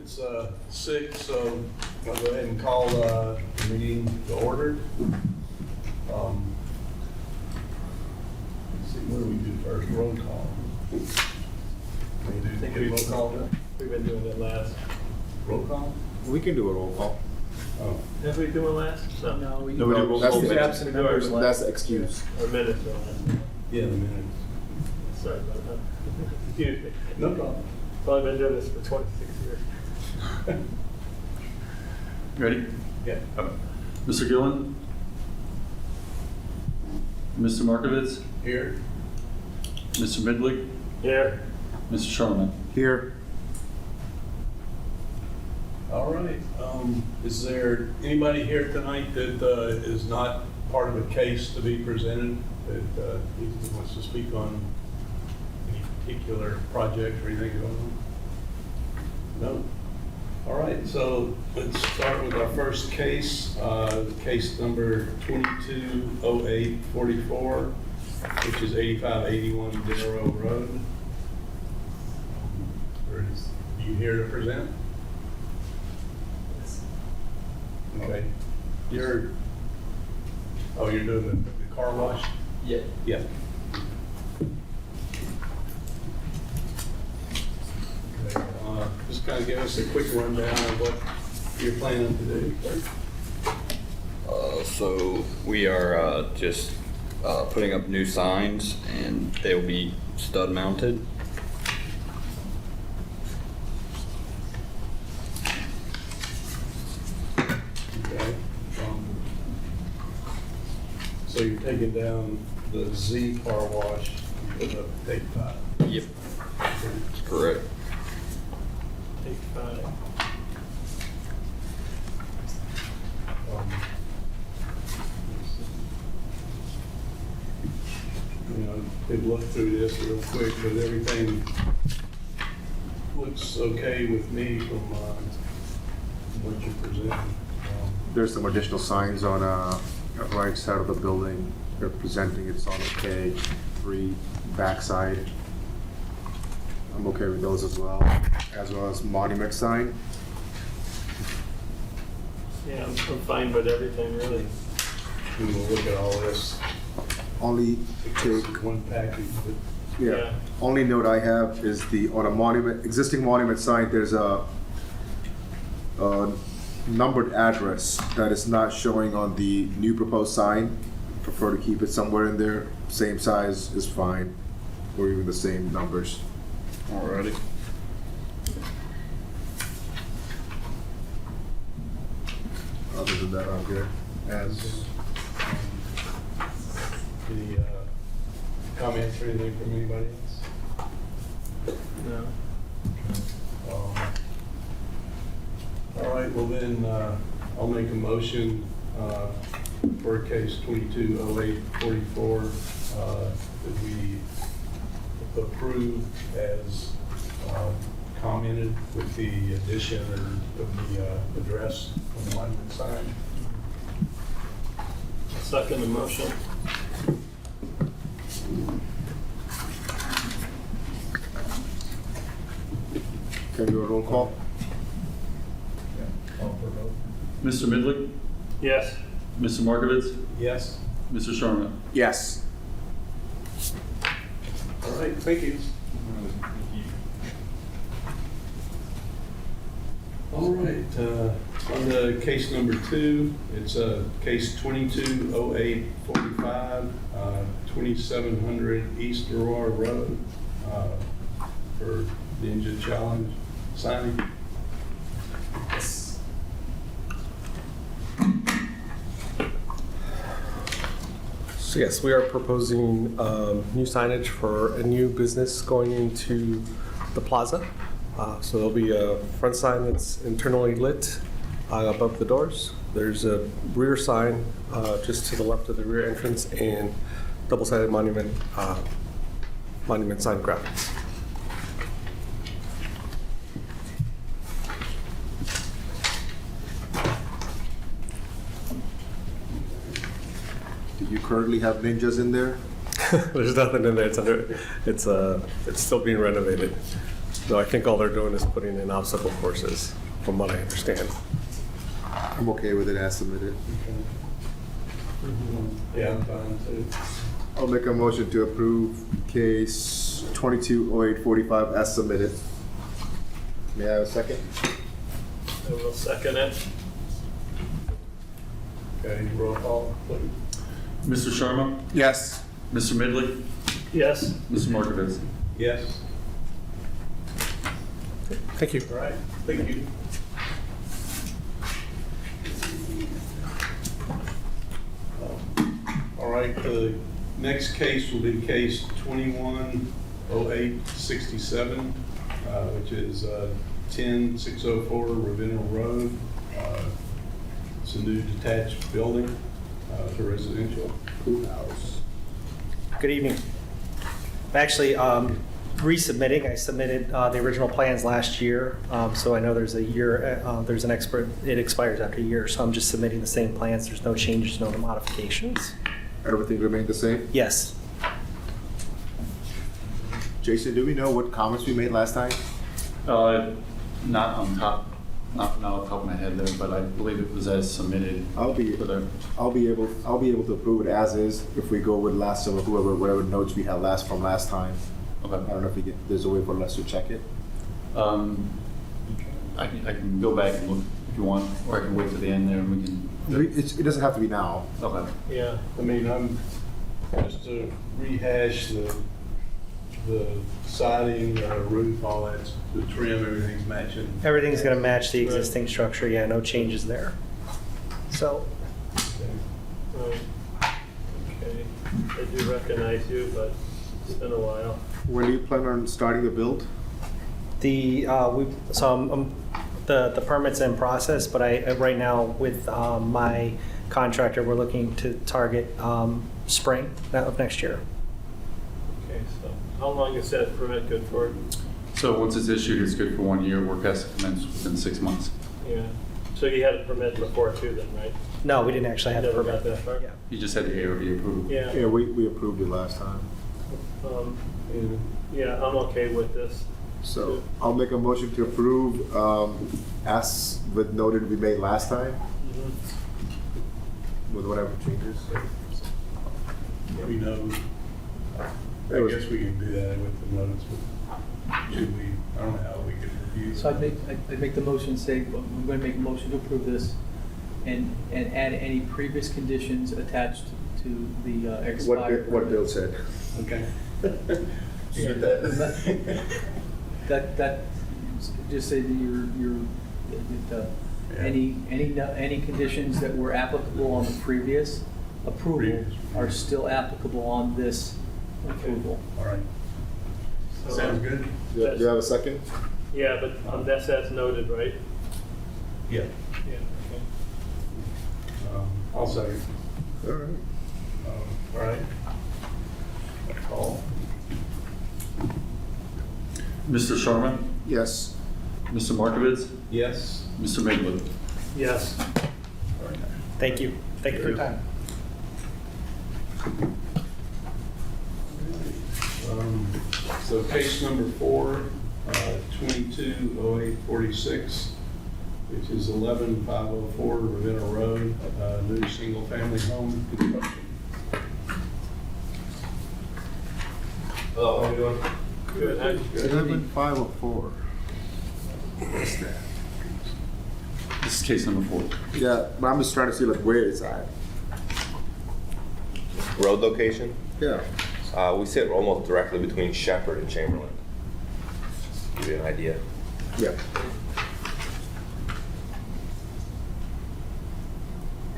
It's 6, so I'll go ahead and call the meeting to order. Let's see, what do we do first? Roll call. I think Roll call. we've been doing it last. Roll call? We can do a roll call. Oh, Have we do it last? No, we No, we do roll that's call. the That's absent members last. That's the excuse. Or minutes or last? yeah, the minutes. Sorry about that. Excuse me. No problem. Probably been doing this for 26 years. Ready? Yeah. Mr. Gillen? Mr. Markovitz? Here. Mr. Midlick? Here. Mr. Sharman? Here. All right. Is there anybody here tonight that is not part of a case to be presented that wants to speak on any particular project or anything going on? No? All right, so let's start with our first case, case number 220844, which is 8581 Denaro Road. Are you here to present? Okay. You're doing the car wash? Yeah. Yeah. Okay, just kind of give us a quick rundown of what you're planning to do. So we are just putting up new signs, and they will be stud mounted. Okay. So you're taking down the Z car wash and putting up Take 5. Yep, that's correct. Take 5. Could look through this real quick, but everything looks okay with me from what you're presenting. There's some additional signs on the right side of the building. They're presenting it's on okay. 3 backside. I'm okay with those as well as monument sign. Yeah, I'm fine with everything, really. We will look at all this. Only Take take one package, but yeah. Only note I have is on a monument, existing monument sign, there's a numbered address that is not showing on the new proposed sign. Prefer to keep it somewhere in there. Same size is fine, or even the same numbers. Alrighty. Other than that, I'm good. as any comments or anything from anybody else? No. All right, well then, I'll make a motion for case 220844 that we approve as commented with the addition of the address on the monument sign. Second the motion. Can we do a roll call? Yeah, call for a vote. Mr. Midlick? Yes. Mr. Markovitz? Yes. Mr. Sharman? Yes. All right, thank you. All right, on to case number 2, it's case 220845, 2700 East Aurora Road for the Ninja Challenge signing. So yes, we are proposing new signage for a new business going into the plaza. So there'll be a front sign that's internally lit above the doors. There's a rear sign just to the left of the rear entrance and double-sided monument sign graphics. Do you currently have ninjas in there? There's nothing in there. It's still being renovated. So I think all they're doing is putting in obstacle courses, from what I understand. I'm okay with it as submitted. Yeah, I'm fine too. I'll make a motion to approve case 220845 as submitted. May I have a second? I will second it. Okay, roll call, please. Mr. Sharma? Yes. Mr. Midley? Yes. Mr. Markovitz? Yes, Thank you. all right, thank you. All right, the next case will be case 210867, which is 10604 Ravenna Road. It's a new detached building, it's a residential pool house. Good evening. I'm actually resubmitting. I submitted the original plans last year, so I know there's a year, there's an expert, it expires after a year, so I'm just submitting the same plans. There's no changes, no modifications. Everything remained the same? Yes. Jason, do we know what comments we made last time? Not on top, not off the top of my head there, but I believe it was as submitted. I'll be able to approve it as is if we go with last time, whatever notes we had from last time. Okay. I don't know if there's a way for us to check it. I can go back and look if you want, or I can wait to the end there and we can. It doesn't have to be now. Okay. Yeah. I mean, I'm, just to rehash the siding, roof, all that, the trim, everything's matching. Everything's going to match the existing structure. Yeah, no changes there. So, Right. Okay. I do recognize you, but it's been a while. When do you plan on starting the build? the permit's in process, but right now with my contractor, we're looking to target spring of next year. Okay, so how long is that permit good for? So once it's issued, it's good for 1 year. Work has to commence within 6 months. Yeah. So you had a permit before too then, right? No, we didn't actually have a Never permit. got that far? Yeah. You just had the ARB approval. Yeah. Yeah, we approved it last time. Yeah, I'm okay with this. So I'll make a motion to approve as with noted we made last time with whatever changes. We know, I guess we can do that with the notes, but should we, I don't know how we could review. So I'd make the motion, say, well, I'm going to make a motion to approve this and add any previous conditions attached to the expired. What Bill said. Okay. You get that? That, just say that any conditions that were applicable on the previous approval are still applicable on this approval. All right. Sounds good? Do you have a second? Yeah, but that's as noted, right? Yeah. Yeah. Okay. I'll second. All right. All right. Call. Mr. Sharma? Yes. Mr. Markovitz? Yes. Mr. Midwood? Yes. All right. Thank you. Thank you for your time. So case number 4, 220846, which is 11504 Ravenna Road, new single-family home construction. Hello, how are you doing? Good. 11504. What's that? This is case number 4. Yeah, but I'm just trying to see like where it's at. Road location? Yeah. We sit almost directly between Shepherd and Chamberlain. Give you an idea. Yeah.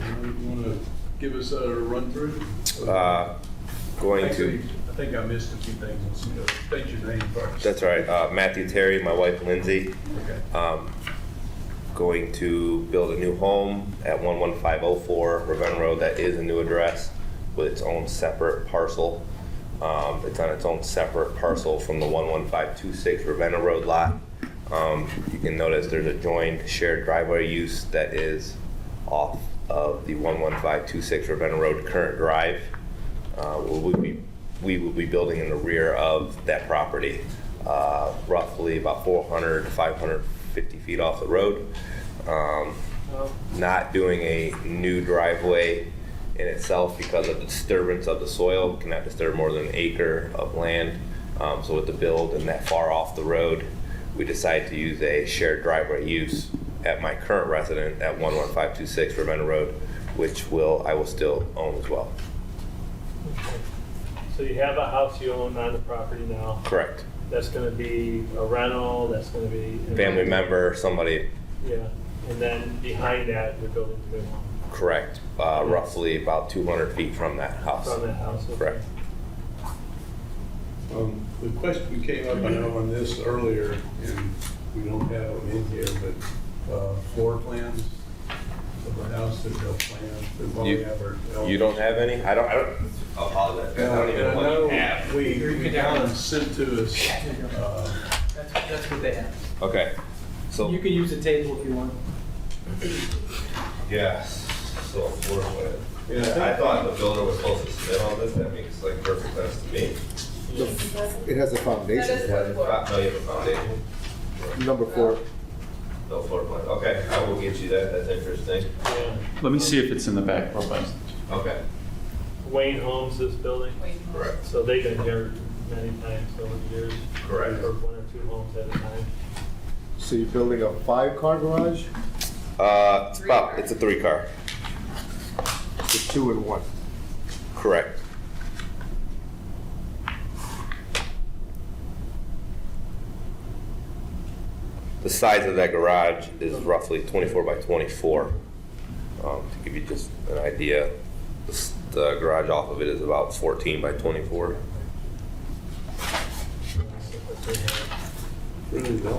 You want to give us a run through? Going to, I think I missed a few things. State your name first. that's right, Matthew Terry, my wife Lindsay. Okay. Going to build a new home at 11504 Ravenna Road. That is a new address with its own separate parcel. It's on its own separate parcel from the 11526 Ravenna Road lot. You can notice there's a joined shared driveway use that is off of the 11526 Ravenna Road current drive. We will be building in the rear of that property. roughly about 400 to 550 feet off the road. Not doing a new driveway in itself because of the disturbance of the soil. We cannot disturb more than an acre of land. So with the build and that far off the road, we decided to use a shared driveway use at my current residence at 11526 Ravenna Road, which I will still own as well. Okay. So you have a house you own on the property now. Correct. That's gonna be a rental, that's gonna be. Family member, somebody, Yeah, and then behind that, you're building a new home correct, roughly about 200 feet from that house. from that house. Okay. Correct. The question came up, I know, on this earlier, and we don't have them in here, but floor plans of the house, there's no plans. There's one we have our- You don't have any? I don't apologize. I don't even know what you have. We got them sent to us. That's what they have. Okay, so, You can use the table if you want. yes, so floor plan. Yeah, I thought the builder was supposed to submit all this, that makes like perfect sense to me. It has a foundation. That is what floor. No, you have a foundation. Number 4. No floor plan. Okay, I will get you that. That's interesting. Yeah. Let me see if it's in the back profile. Okay. Wayne owns this building, Wait. Correct. so they've been here many times over the years. Correct. Or 1 or 2 homes at a time. So you're building a 5-car garage? It's a 3-car. It's a 2 and 1. Correct. The size of that garage is roughly 24 by 24. To give you just an idea, the garage off of it is about 14 by 24. really the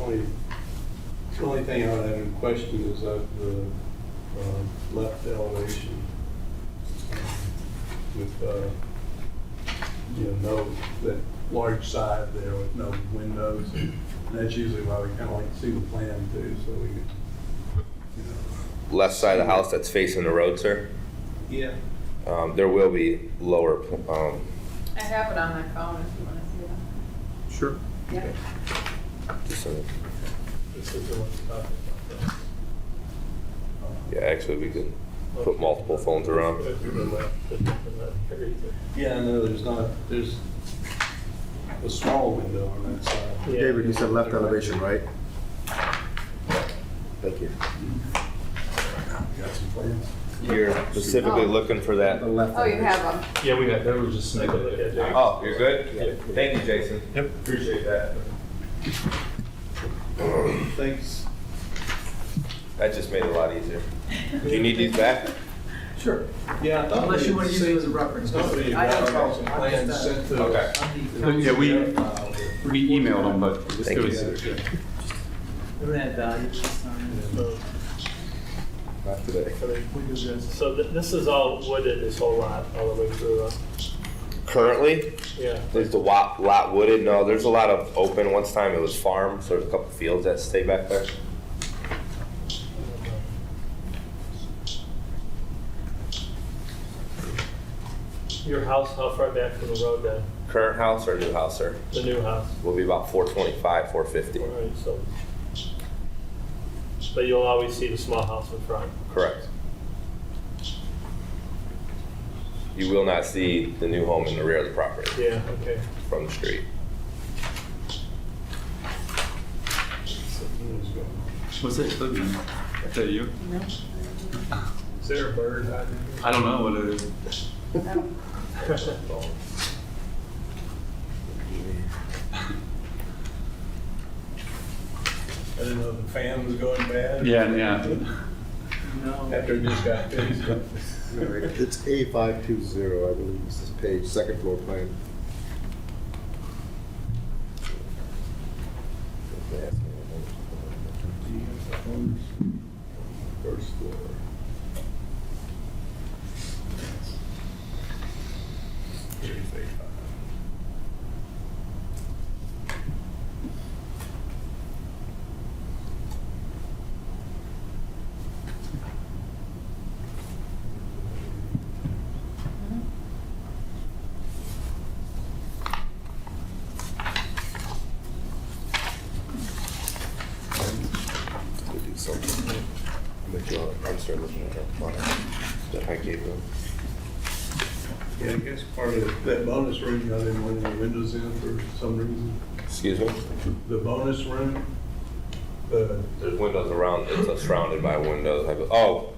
only thing I would have in question is of the left elevation with, no, that large side there with no windows. And that's usually why we kind of like to see the plan too, so we can, Left side of the house that's facing the road, sir. Yeah. There will be lower, I have it on my phone if you want to see it. Sure. Yeah. just a- This is the one we're talking about. yeah, actually we can put multiple phones around. Yeah, no, there's a small window on that side. Yeah. David, you said left elevation, right? Thank you. Got some plans? You're specifically looking for that. The left Oh, you elevation. have them. Yeah, we got, that was just Take a look at it. Oh, you're good? Thank you, Jason. Yep. Appreciate that. Thanks. That just made it a lot easier. Do you need these back? Sure. Yeah, I thought Unless you we want to use it as a reference. Somebody I have got some trouble. plans sent to us. Okay. Yeah, we emailed them, but Thank it you. was, Don't add value. It's fine. So- Not today. We do this. So this is all wooded, this whole lot, all the way through, Currently, yeah. is the lot wooded? No, there's a lot of open. Once time it was farm, so there's a couple fields that stay back there. Your house, how far back from the road then? Current house or new house, sir? The new house? Will be about 425, 450. All right, so. But you'll always see the small house in front. Correct. You will not see the new home in the rear of the property Yeah, okay. from the street. was it, is that you? No. Is there a bird hiding here? I don't know what it is. I didn't know the fan was going bad. Yeah, yeah. No. After it just got finished up. It's A520, I believe, this is page, second floor plan. First floor. But I'm still looking at that plan that I gave them. Yeah, I guess part of that bonus room, I didn't want any windows in for some reason. Excuse me? The bonus room, There's windows around, it's surrounded by windows. Oh,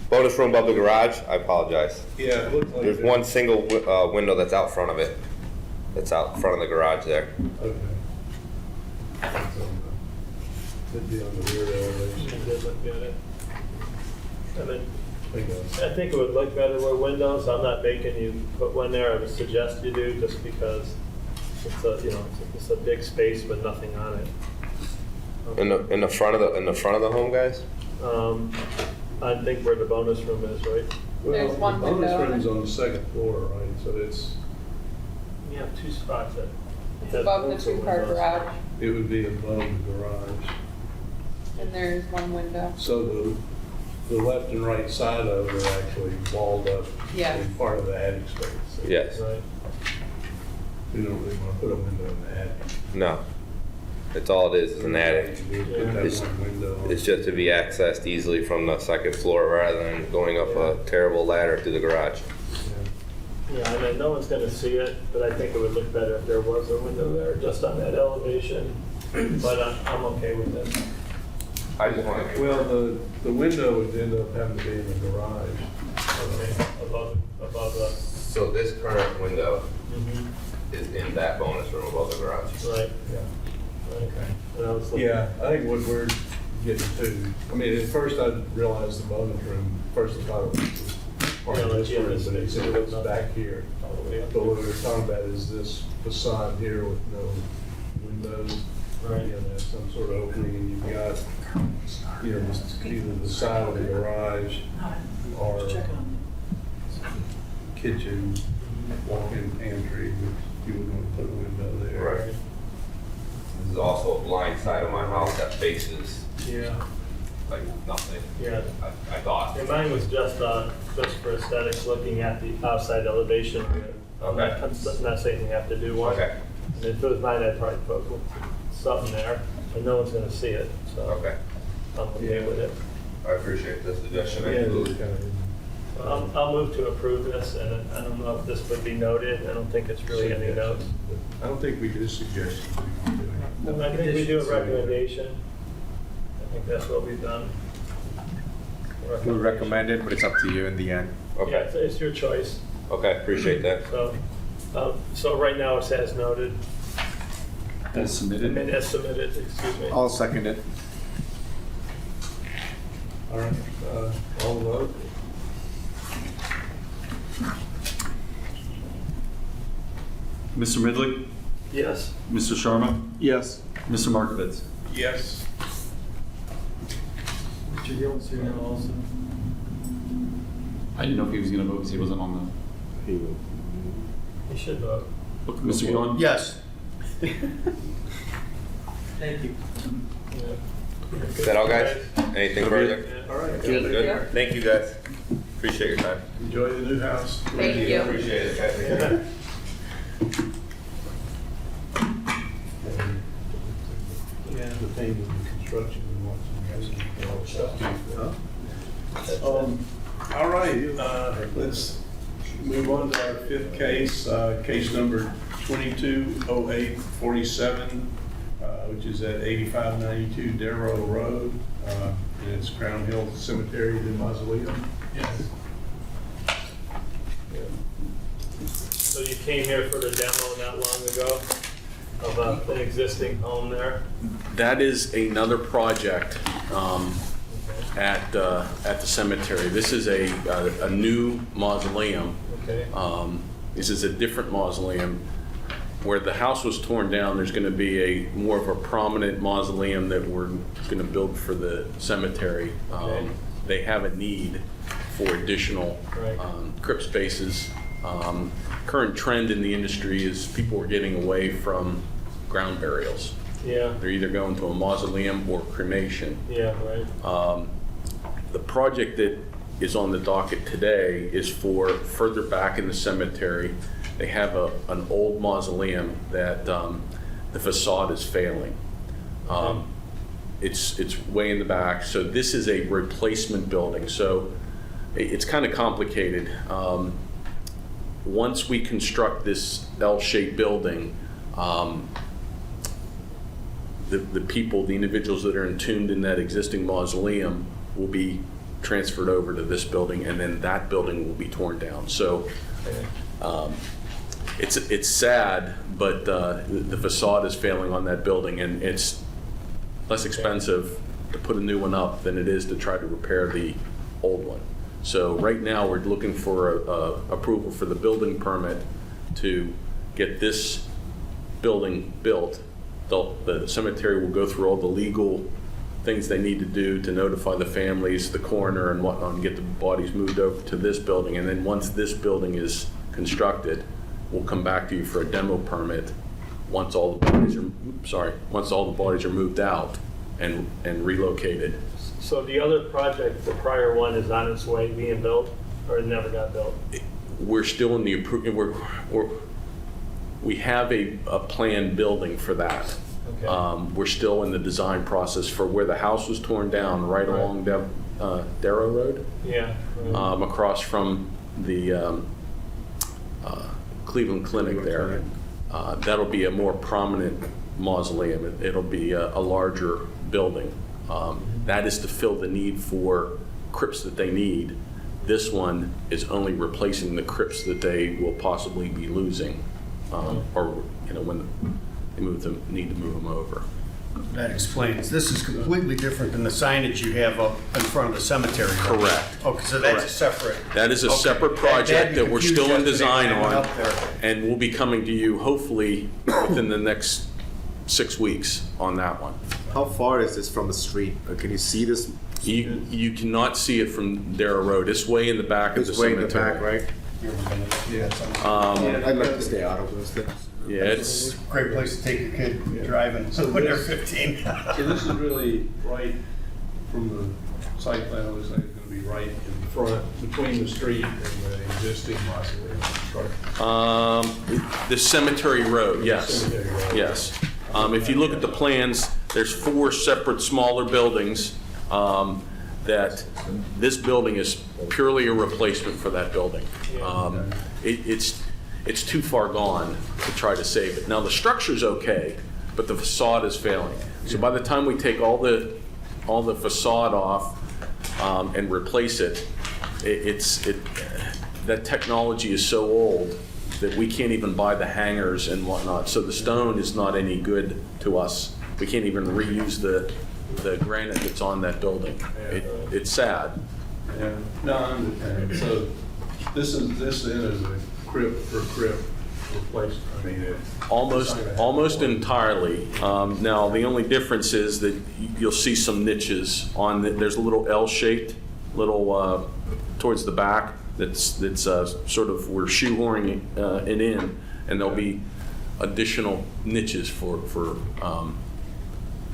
bonus room above the garage? I apologize. yeah, it looks like. There's one single window that's out front of it. That's out front of the garage there. Okay. Could be on the rear elevation. I did look at it. I mean, Bingo. I think it would look better with windows. I'm not making you put one there. I would suggest you do, just because it's a, you know, it's a big space with nothing on it. In the front of the home, guys? I think where the bonus room is, right? There's Well, one the bonus window. room's on the second floor, right, so it's, You have two spots that. It's above the two-car garage, it would be above the garage. and there's one window. So the left and right side of it are actually walled up. Yeah. In part of the attic space. So Yes. Right. We don't really want to put a window in the attic. No. It's all it is an attic. Put that It's- one window. It's just to be accessed easily from the second floor rather than going up a terrible ladder to the garage. Yeah, I mean, no one's gonna see it, but I think it would look better if there was a window there, just on that elevation. But I'm okay with it. I just want to. Well, the window would end up having to be in the garage. Okay, above the, So this current window mhm, is in that bonus room above the garage. right, Yeah. right. And I was looking- Yeah, I think what we're getting to, I mean, at first I realized the bonus room, first I thought it was part Yeah, of like, this yeah, room, this but makes it it's look back here. all the way up. But what we're talking about is this facade here with no windows. Right. You know, there's some sort of opening and you've got, you know, just either the side of the garage or kitchen, walk-in pantry, which you would want to put a window there. Right. This is also a blind side of my house that faces Yeah, like nothing. yeah. I thought. And mine was just for aesthetics, looking at the outside elevation of it. Okay. I'm not saying you have to do one. Okay. And if it was mine, I'd probably put something there, and no one's gonna see it, so Okay. I'm okay with it. I appreciate the suggestion. Yeah, it is kind of. I'll move to approve this, and I don't know if this would be noted. I don't think it's really any notes. I don't think we do suggestions. We can do it. I think we do a recommendation. I think that's what we've done. We would recommend it, but it's up to you in the end. Yeah, Okay. it's your choice. Okay. Appreciate that. So right now it says noted, As submitted? and as submitted, excuse me. I'll second it. All right, all vote. Mr. Midley? Yes. Mr. Sharma? Yes. Mr. Markovitz? Yes. Mr. Gill's here now also. I didn't know if he was going to vote because he wasn't on You should vote. the. Mr. Gillon? Yes. Thank you. Is that all, guys? Anything further? All right. Good. Thank you, guys. Appreciate your time. Enjoy the new house. Thank you. Appreciate it, guys. Yeah, the pain of the construction and watching and all that stuff. All right, let's move on to our fifth case, case number 220847, which is at 8592 Darrow Road, and it's Crown Hill Cemetery, the Mausoleum. Yes. So you came here for the demo not long ago of an existing home there? That is another project at the cemetery. This is a new mausoleum. Okay. This is a different mausoleum. Where the house was torn down, there's going to be more of a prominent mausoleum that we're going to build for the cemetery. Okay. They have a need for additional Right. crypt spaces. Current trend in the industry is people are getting away from ground burials. Yeah, They're either going to a mausoleum or cremation. yeah, right. The project that is on the docket today is for further back in the cemetery. They have an old mausoleum that the facade is failing. It's way in the back. So this is a replacement building. So it's kind of complicated. Once we construct this L-shaped building, the people, the individuals that are entombed in that existing mausoleum will be transferred over to this building, and then that building will be torn down. So it's sad, but the facade is failing on that building, and it's less expensive to put a new one up than it is to try to repair the old one. So right now, we're looking for approval for the building permit to get this building built. The cemetery will go through all the legal things they need to do to notify the families, the coroner and whatnot, and get the bodies moved over to this building. And then once this building is constructed, we'll come back to you for a demo permit once all the bodies are moved out and relocated. So the other project, the prior one, is on its way being built, or it never got built? We're still in the we have a planned building for that. Okay. We're still in the design process for where the house was torn down, right along Darrow Road, Yeah. across from the Cleveland Clinic there. That'll be a more prominent mausoleum. It'll be a larger building. That is to fill the need for crypts that they need. This one is only replacing the crypts that they will possibly be losing, or when they need to move them over. That explains. This is completely different than the signage you have up in front of the cemetery. Correct. Okay, so that's a Correct. separate. That is a Okay. separate project that we're still in design Yesterday when I on, went up there. and we'll be coming to you hopefully within the next 6 weeks on that one. How far is this from the street? Can you see this? You cannot see it from Darrow Road. It's way in the back of the It's way in the cemetery. back, right? Yeah, I'd like to stay out of those things. Yeah, it's, great place to take your kid driving. So when they're 15. So this is really right from the site plan, it looks like it's gonna be right in front, between the street and the existing mausoleum. the cemetery road, yes. Cemetery road. Yes. If you look at the plans, there's 4 separate smaller buildings that this building is purely a replacement for that building. It's too far gone to try to save it. Now, the structure's okay, but the facade is failing. So by the time we take all the facade off and replace it, that technology is so old that we can't even buy the hangers and whatnot. So the stone is not any good to us. We can't even reuse the granite that's on that building. It's sad. Yeah, no, I understand. So this then is a crypt for crypt replacement. I mean, Almost entirely. Now, the only difference is that you'll see some niches on there's a little L-shaped, towards the back that's sort of, we're shoehorning it in, and there'll be additional niches for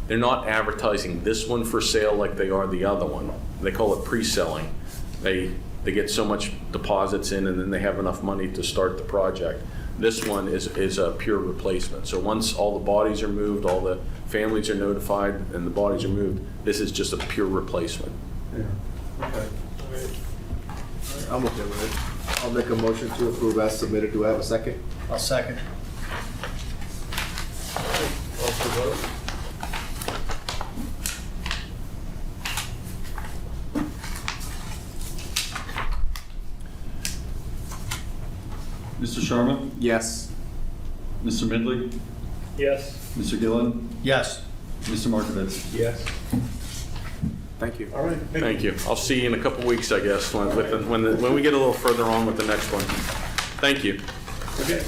they're not advertising this one for sale like they are the other one. They call it pre-selling. They get so much deposits in, and then they have enough money to start the project. This one is a pure replacement. So once all the bodies are moved, all the families are notified, and the bodies are moved, this is just a pure replacement. yeah, okay. I'm okay with it. I'll make a motion to approve as submitted. Do I have a second? I'll second. Also vote? Mr. Sharma? Yes. Mr. Midley? Yes. Mr. Gillen? Yes. Mr. Markovitz? Yes. Thank you. All right. Thank you. I'll see you in a couple weeks, I guess, when we get a little further on with the next one. Thank you. Okay.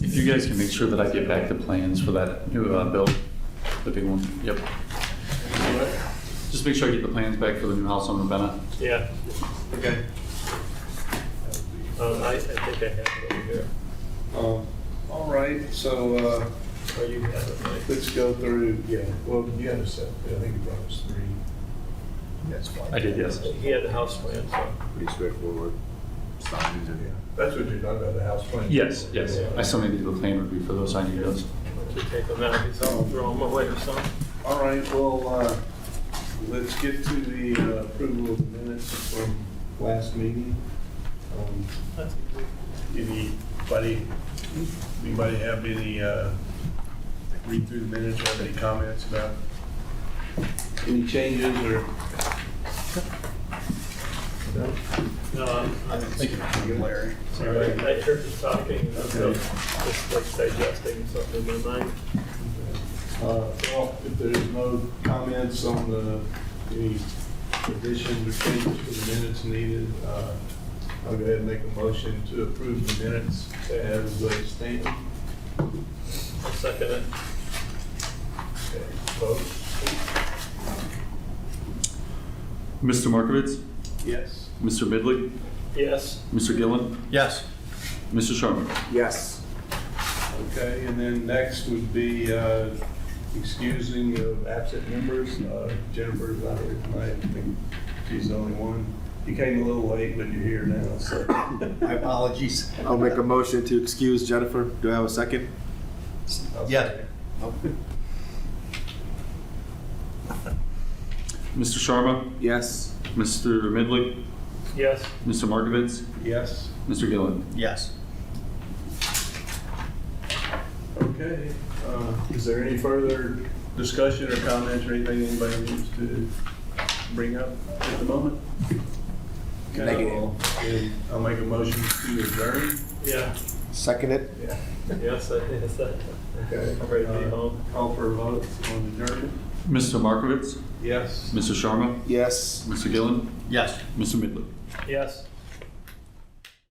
If you guys can make sure that I get back the plans for that new build, the big one. Yep. Just make sure I get the plans back for the new house on Ravenna. Yeah. Okay. I think I have it over here. All right, so Or you have it, Mike? let's go through, yeah, well, you had a set, I think you brought us 3. That's fine. I did, yes. He had the house plan, so. Pretty straightforward. Signs and. Yeah, that's what you're talking about, the house plan? Yes, yes. I still need to do a plan review for those sign details. To take them out, he's all throw them away or something. All right, well, let's get to the approval of the minutes from last meeting. That's easy. Anybody have any, read through the minutes, or have any comments about any changes or? No, I'm Larry. sorry. I heard you talking, and I'm just like digesting something in my mind. Well, if there's no comments on any additions or changes to the minutes needed, I'll go ahead and make a motion to approve the minutes as stated. I'll second it. Okay, vote. Mr. Markovitz? Yes. Mr. Midley? Yes. Mr. Gillen? Yes. Mr. Sharma? Yes. Okay, and then next would be excusing of absent members. Jennifer's not here tonight. I think she's the only one. You came a little late, but you're here now, so. My apologies. I'll make a motion to excuse Jennifer. Do I have a second? Yeah. Mr. Sharma? Yes. Mr. Midley? Yes. Mr. Markovitz? Yes. Mr. Gillen? Yes. Okay, is there any further discussion or comments or anything anybody needs to bring up at the moment? Okay, Negative. I'll make a motion to adjourn. Yeah. Second it? Yeah. Yes, I think that. Okay. I'm ready to be home. Call for a vote on adjournment. Mr. Markovitz? Yes. Mr. Sharma? Yes. Mr. Gillen? Yes. Mr. Midley? Yes.